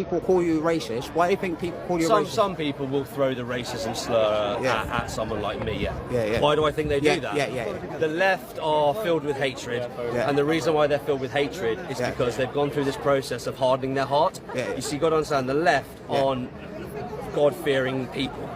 people call you racist? Why do you think people call you racist? Some people will throw the racism slur at someone like me, yeah. Why do I think they do that? The left are filled with hatred, and the reason why they're filled with hatred is because they've gone through this process of hardening their heart. You see, you've got to understand, the left aren't God-fearing people.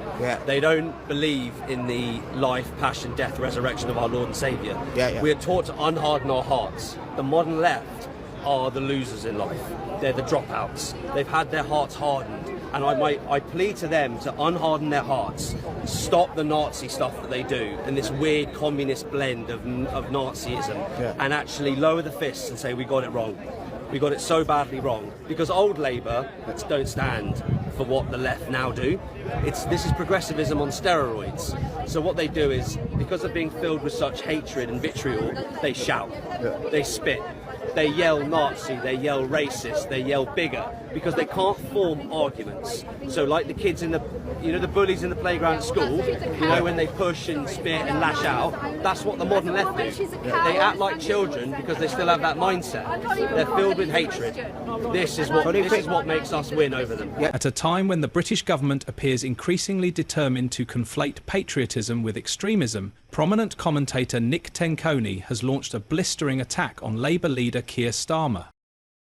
They don't believe in the life, passion, death, resurrection of our Lord and Saviour. We are taught to unharden our hearts. The modern left are the losers in life. They're the dropouts. They've had their hearts hardened. And I plead to them to unharden their hearts, stop the Nazi stuff that they do, and this weird communist blend of Nazism, and actually lower the fists and say, we got it wrong. We got it so badly wrong. Because old Labour don't stand for what the left now do. This is progressivism on steroids. So what they do is, because of being filled with such hatred and vitriol, they shout, they spit, they yell Nazi, they yell racist, they yell bigger, because they can't form arguments. So like the kids in the, the bullies in the playground at school, when they push and spit and lash out, that's what the modern left do. They act like children because they still have that mindset. They're filled with hatred. This is what makes us win over them. At a time when the British government appears increasingly determined to conflate patriotism with extremism, prominent commentator Nick Tenconi has launched a blistering attack on Labour leader Keir Starmer.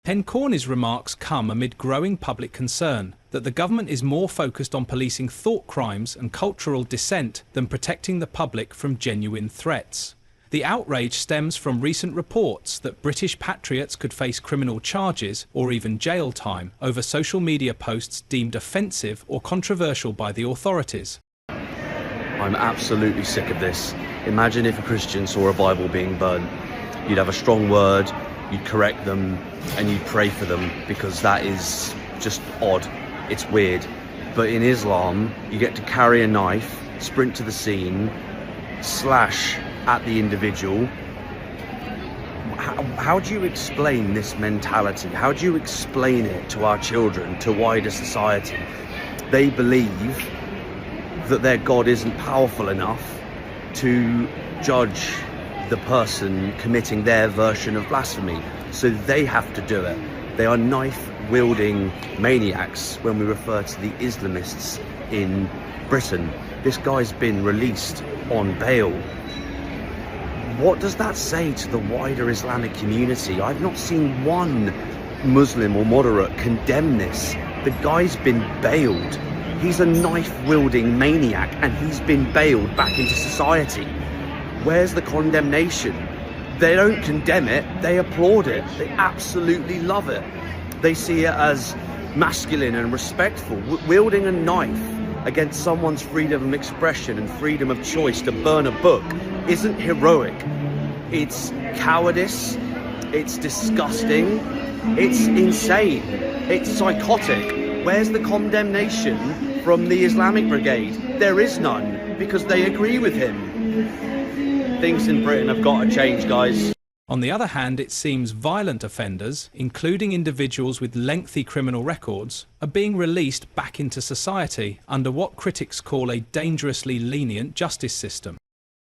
Tenconi's remarks come amid growing public concern that the government is more focused on policing thought crimes and cultural dissent than protecting the public from genuine threats. The outrage stems from recent reports that British patriots could face criminal charges or even jail time over social media posts deemed offensive or controversial by the authorities. I'm absolutely sick of this. Imagine if a Christian saw a Bible being burned. You'd have a strong word, you'd correct them, and you'd pray for them, because that is just odd. It's weird. But in Islam, you get to carry a knife, sprint to the scene, slash at the individual. How do you explain this mentality? How do you explain it to our children, to wider society? They believe that their God isn't powerful enough to judge the person committing their version of blasphemy, so they have to do it. They are knife-wielding maniacs when we refer to the Islamists in Britain. This guy's been released on bail. What does that say to the wider Islamic community? I've not seen one Muslim or moderate condemn this. The guy's been bailed. He's a knife-wielding maniac, and he's been bailed back into society. Where's the condemnation? They don't condemn it, they applaud it. They absolutely love it. They see it as masculine and respectful. Wielding a knife against someone's freedom of expression and freedom of choice to burn a book isn't heroic. It's cowardice, it's disgusting, it's insane, it's psychotic. Where's the condemnation from the Islamic Brigade? There is none, because they agree with him. Things in Britain have got to change, guys. On the other hand, it seems violent offenders, including individuals with lengthy criminal records, are being released back into society under what critics call a dangerously lenient justice system.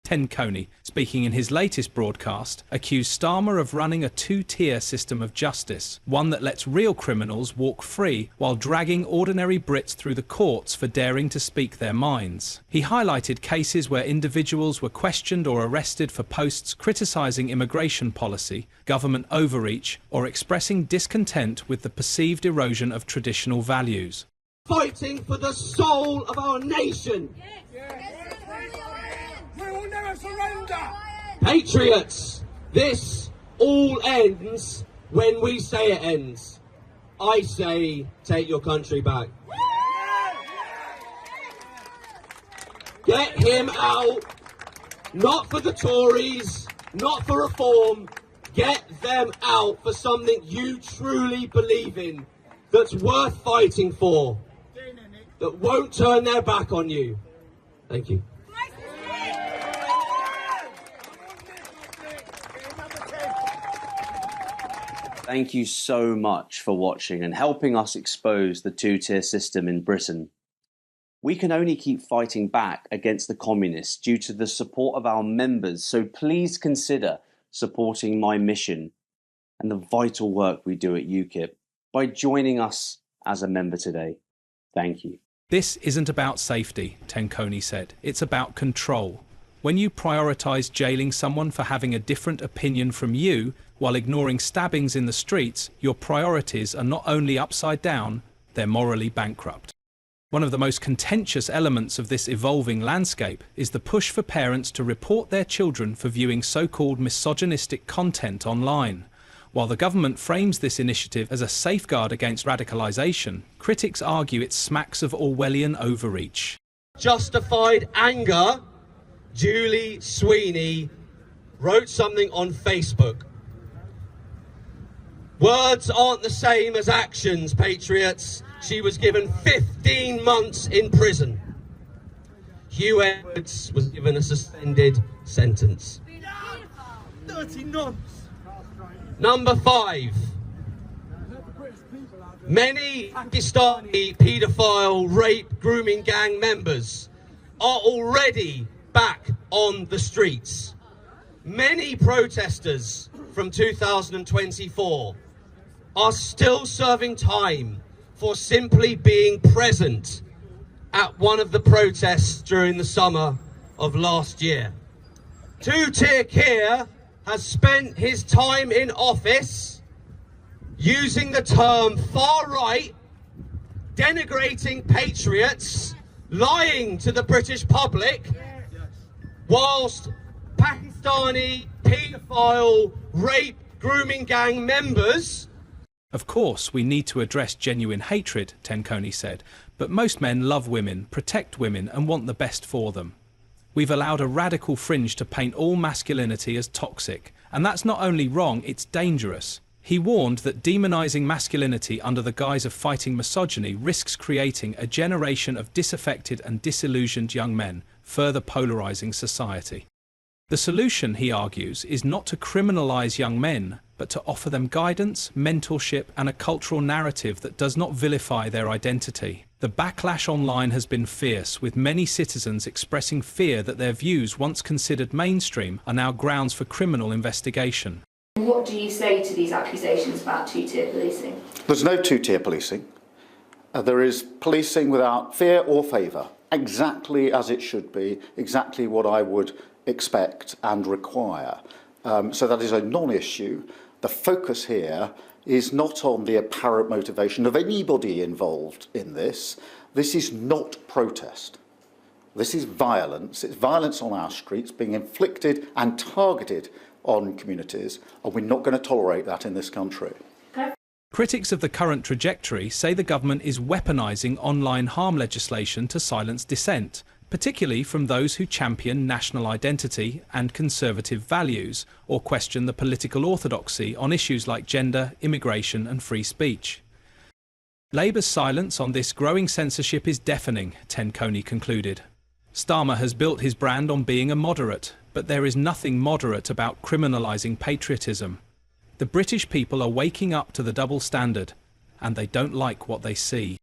Tenconi, speaking in his latest broadcast, accused Starmer of running a two-tier system of justice, one that lets real criminals walk free while dragging ordinary Brits through the courts for daring to speak their minds. He highlighted cases where individuals were questioned or arrested for posts criticising immigration policy, government overreach, or expressing discontent with the perceived erosion of traditional values. Fighting for the soul of our nation! We will never surrender! Patriots, this all ends when we say it ends. I say, take your country back. Get him out, not for the Tories, not for reform. Get them out for something you truly believe in, that's worth fighting for, that won't turn their back on you. Thank you. Thank you so much for watching and helping us expose the two-tier system in Britain. We can only keep fighting back against the communists due to the support of our members, so please consider supporting my mission and the vital work we do at UKIP by joining us as a member today. Thank you. This isn't about safety, Tenconi said. It's about control. When you prioritise jailing someone for having a different opinion from you while ignoring stabbings in the streets, your priorities are not only upside down, they're morally bankrupt. One of the most contentious elements of this evolving landscape is the push for parents to report their children for viewing so-called misogynistic content online. While the government frames this initiative as a safeguard against radicalisation, critics argue it smacks of Orwellian overreach. Justified anger, Julie Sweeney wrote something on Facebook. Words aren't the same as actions, patriots. She was given 15 months in prison. Hugh Edwards was given a suspended sentence. 30 nonce. Number 5. Many Pakistani paedophile, rape, grooming gang members are already back on the streets. Many protesters from 2024 are still serving time for simply being present at one of the protests during the summer of last year. Two-tier Keir has spent his time in office using the term far-right, denigrating patriots, lying to the British public, whilst Pakistani paedophile, rape, grooming gang members. Of course, we need to address genuine hatred, Tenconi said, but most men love women, protect women and want the best for them. We've allowed a radical fringe to paint all masculinity as toxic, and that's not only wrong, it's dangerous. He warned that demonizing masculinity under the guise of fighting misogyny risks creating a generation of disaffected and disillusioned young men, further polarizing society. The solution, he argues, is not to criminalize young men, but to offer them guidance, mentorship, and a cultural narrative that does not vilify their identity. The backlash online has been fierce, with many citizens expressing fear that their views, once considered mainstream, are now grounds for criminal investigation. What do you say to these accusations about two-tier policing? There's no two-tier policing. There is policing without fear or favour, exactly as it should be, exactly what I would expect and require. So that is a non-issue. The focus here is not on the apparent motivation of anybody involved in this. This is not protest. This is violence. It's violence on our streets being inflicted and targeted on communities, and we're not going to tolerate that in this country. Critics of the current trajectory say the government is weaponising online harm legislation to silence dissent, particularly from those who champion national identity and conservative values, or question the political orthodoxy on issues like gender, immigration and free speech. Labour's silence on this growing censorship is deafening, Tenconi concluded. Starmer has built his brand on being a moderate, but there is nothing moderate about criminalising patriotism. The British people are waking up to the double standard, and they don't like what they see.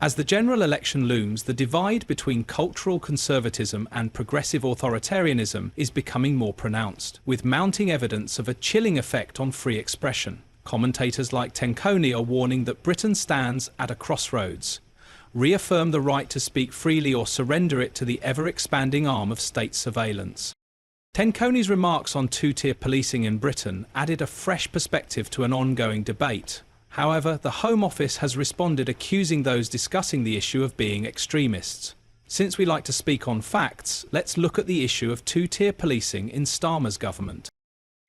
As the general election looms, the divide between cultural conservatism and progressive authoritarianism is becoming more pronounced, with mounting evidence of a chilling effect on free expression. Commentators like Tenconi are warning that Britain stands at a crossroads. Reaffirm the right to speak freely or surrender it to the ever-expanding arm of state surveillance. Tenconi's remarks on two-tier policing in Britain added a fresh perspective to an ongoing debate. However, the Home Office has responded accusing those discussing the issue of being extremists. Since we like to speak on facts, let's look at the issue of two-tier policing in Starmer's government.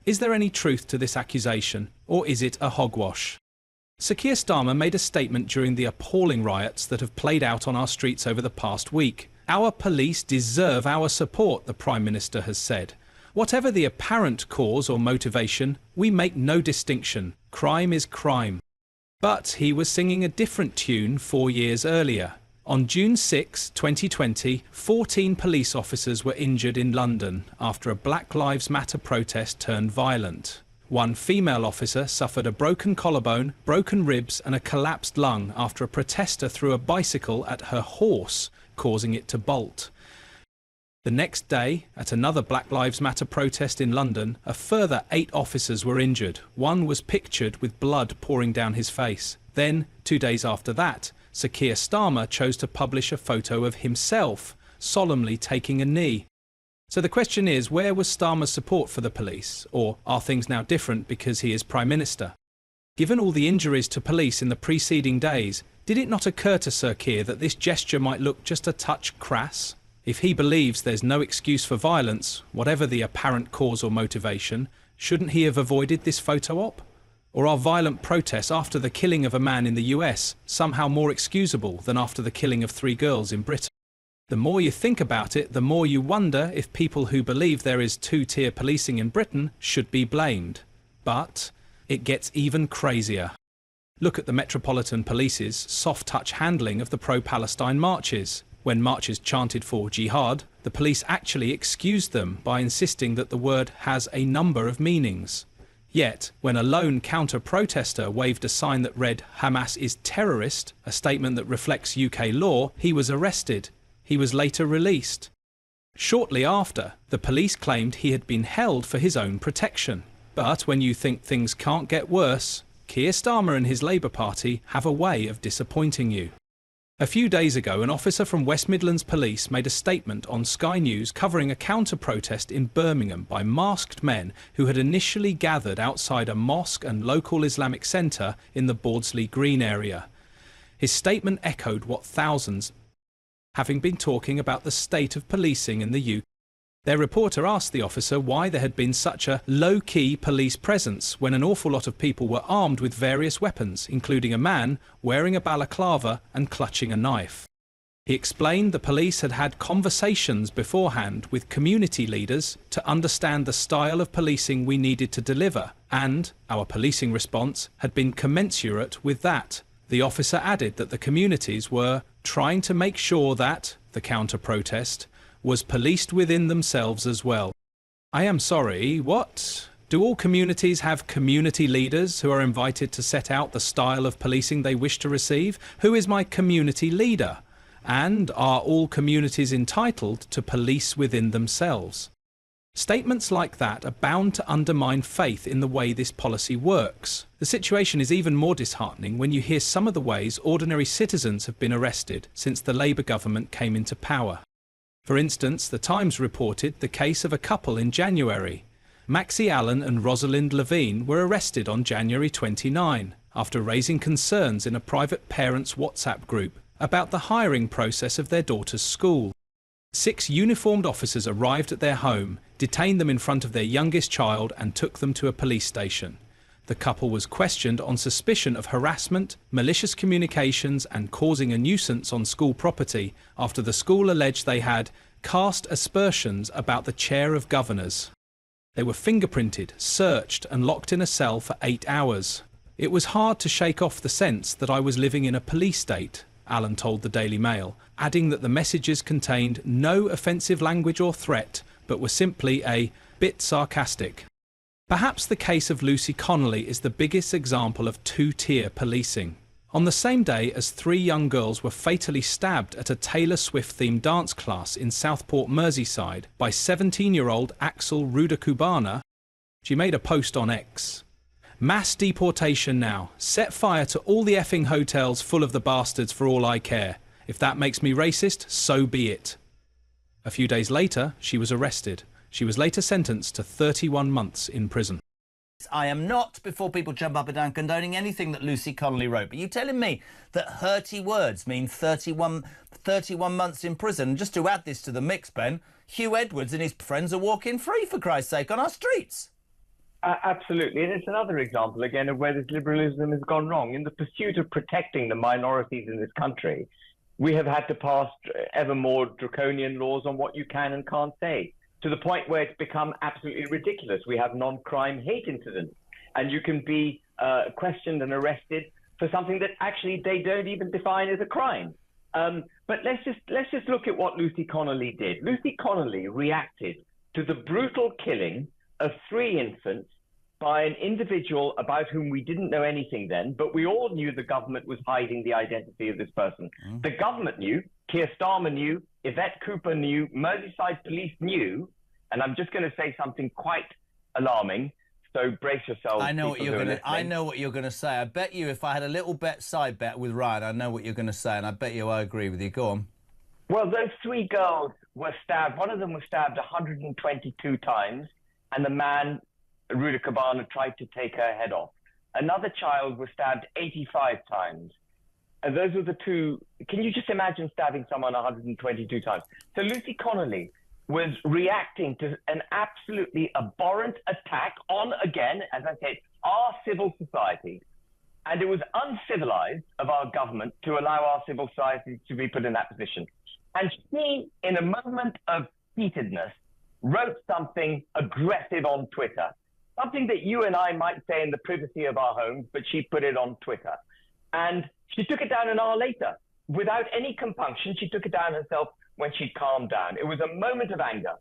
Is there any truth to this accusation, or is it a hogwash? Sir Keir Starmer made a statement during the appalling riots that have played out on our streets over the past week. Our police deserve our support, the Prime Minister has said. Whatever the apparent cause or motivation, we make no distinction. Crime is crime. But he was singing a different tune 4 years earlier. On June 6, 2020, 14 police officers were injured in London after a Black Lives Matter protest turned violent. One female officer suffered a broken collarbone, broken ribs and a collapsed lung after a protester threw a bicycle at her horse, causing it to bolt. The next day, at another Black Lives Matter protest in London, a further 8 officers were injured. One was pictured with blood pouring down his face. Then, 2 days after that, Sir Keir Starmer chose to publish a photo of himself solemnly taking a knee. So the question is, where was Starmer's support for the police? Or are things now different because he is Prime Minister? Given all the injuries to police in the preceding days, did it not occur to Sir Keir that this gesture might look just a touch crass? If he believes there's no excuse for violence, whatever the apparent cause or motivation, shouldn't he have avoided this photo op? Or are violent protests after the killing of a man in the US somehow more excusable than after the killing of 3 girls in Britain? The more you think about it, the more you wonder if people who believe there is two-tier policing in Britain should be blamed. But it gets even crazier. Look at the Metropolitan Police's soft-touch handling of the pro-Palestine marches. When marches chanted for jihad, the police actually excused them by insisting that the word has a number of meanings. Yet, when a lone counter-protester waved a sign that read "Hamas is terrorist," a statement that reflects UK law, he was arrested. He was later released. Shortly after, the police claimed he had been held for his own protection. But when you think things can't get worse, Keir Starmer and his Labour Party have a way of disappointing you. A few days ago, an officer from West Midlands Police made a statement on Sky News covering a counter-protest in Birmingham by masked men who had initially gathered outside a mosque and local Islamic centre in the Bawdsley Green area. His statement echoed what thousands having been talking about the state of policing in the UK. Their reporter asked the officer why there had been such a low-key police presence when an awful lot of people were armed with various weapons, including a man wearing a balaclava and clutching a knife. He explained the police had had conversations beforehand with community leaders to understand the style of policing we needed to deliver, and our policing response had been commensurate with that. The officer added that the communities were trying to make sure that the counter-protest was policed within themselves as well. I am sorry, what? Do all communities have community leaders who are invited to set out the style of policing they wish to receive? Who is my community leader? And are all communities entitled to police within themselves? Statements like that are bound to undermine faith in the way this policy works. The situation is even more disheartening when you hear some of the ways ordinary citizens have been arrested since the Labour government came into power. For instance, The Times reported the case of a couple in January. Maxie Allen and Rosalind Levine were arrested on January 29 after raising concerns in a private parents' WhatsApp group about the hiring process of their daughter's school. 6 uniformed officers arrived at their home, detained them in front of their youngest child and took them to a police station. The couple was questioned on suspicion of harassment, malicious communications and causing a nuisance on school property after the school alleged they had cast aspersions about the chair of governors. They were fingerprinted, searched and locked in a cell for 8 hours. It was hard to shake off the sense that I was living in a police state, Allen told the Daily Mail, adding that the messages contained no offensive language or threat, but were simply a bit sarcastic. Perhaps the case of Lucy Connolly is the biggest example of two-tier policing. On the same day as 3 young girls were fatally stabbed at a Taylor Swift-themed dance class in Southport, Merseyside by 17-year-old Axel Rudakubana, she made a post on X. Mass deportation now. Set fire to all the effing hotels full of the bastards for all I care. If that makes me racist, so be it. A few days later, she was arrested. She was later sentenced to 31 months in prison. I am not, before people jump up and down, condoning anything that Lucy Connolly wrote. But you telling me that hurty words mean 31 months in prison? And just to add this to the mix, Ben, Hugh Edwards and his friends are walking free, for Christ's sake, on our streets. Absolutely. And it's another example, again, of where this liberalism has gone wrong. In the pursuit of protecting the minorities in this country, we have had to pass ever more draconian laws on what you can and can't say, to the point where it's become absolutely ridiculous. We have non-crime hate incidents, and you can be questioned and arrested for something that actually they don't even define as a crime. But let's just look at what Lucy Connolly did. Lucy Connolly reacted to the brutal killing of 3 infants by an individual about whom we didn't know anything then, but we all knew the government was hiding the identity of this person. The government knew, Keir Starmer knew, Yvette Cooper knew, Merseyside police knew, and I'm just going to say something quite alarming, So brace yourselves. I know what you're going to say. I bet you if I had a little side bet with Ryan, I know what you're going to say, and I bet you I agree with you. Go on. Well, those 3 girls were stabbed. One of them was stabbed 122 times, and the man, Ruda Cabana, tried to take her head off. Another child was stabbed 85 times. And those were the 2. Can you just imagine stabbing someone 122 times? So Lucy Connolly was reacting to an absolutely abhorrent attack on, again, as I said, our civil society. And it was uncivilized of our government to allow our civil society to be put in that position. And she, in a moment of heatedness, wrote something aggressive on Twitter. Something that you and I might say in the privacy of our homes, but she put it on Twitter. And she took it down an hour later. Without any compunction, she took it down herself when she'd calmed down. It was a moment of anger.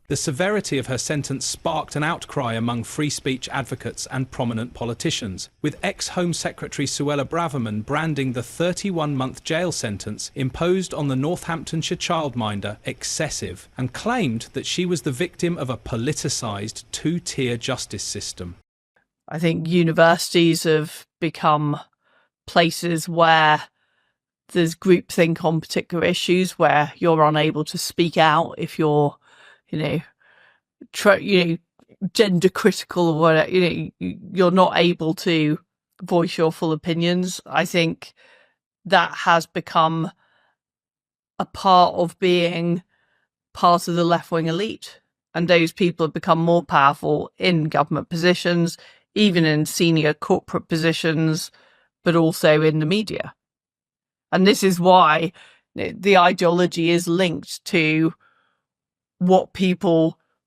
The severity of her sentence sparked an outcry among free speech advocates and prominent politicians, with ex-Home Secretary Suella Braverman branding the 31-month jail sentence imposed on the Northamptonshire childminder excessive, and claimed that she was the victim of a politicised 2-tier justice system. I think universities have become places where there's groupthink on particular issues, where you're unable to speak out if you're gender critical or whatever. You're not able to voice your full opinions. I think that has become a part of being part of the left-wing elite, and those people have become more powerful in government positions, even in senior corporate positions, but also in the media. And this is why the ideology is linked to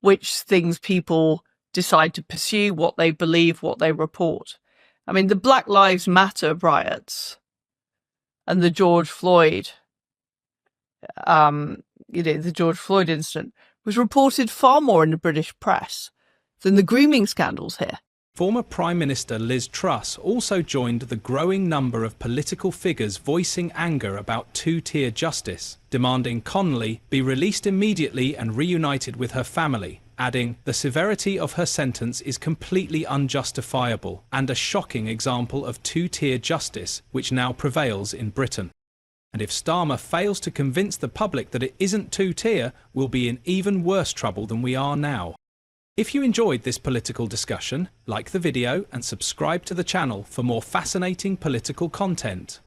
which things people decide to pursue, what they believe, what they report. I mean, the Black Lives Matter riots and the George Floyd, the George Floyd incident was reported far more in the British press than the grooming scandals here. Former Prime Minister Liz Truss also joined the growing number of political figures voicing anger about 2-tier justice, demanding Connolly be released immediately and reunited with her family, adding, "The severity of her sentence is completely unjustifiable and a shocking example of 2-tier justice which now prevails in Britain. And if Starmer fails to convince the public that it isn't 2-tier, we'll be in even worse trouble than we are now." If you enjoyed this political discussion, like the video and subscribe to the channel for more fascinating political content.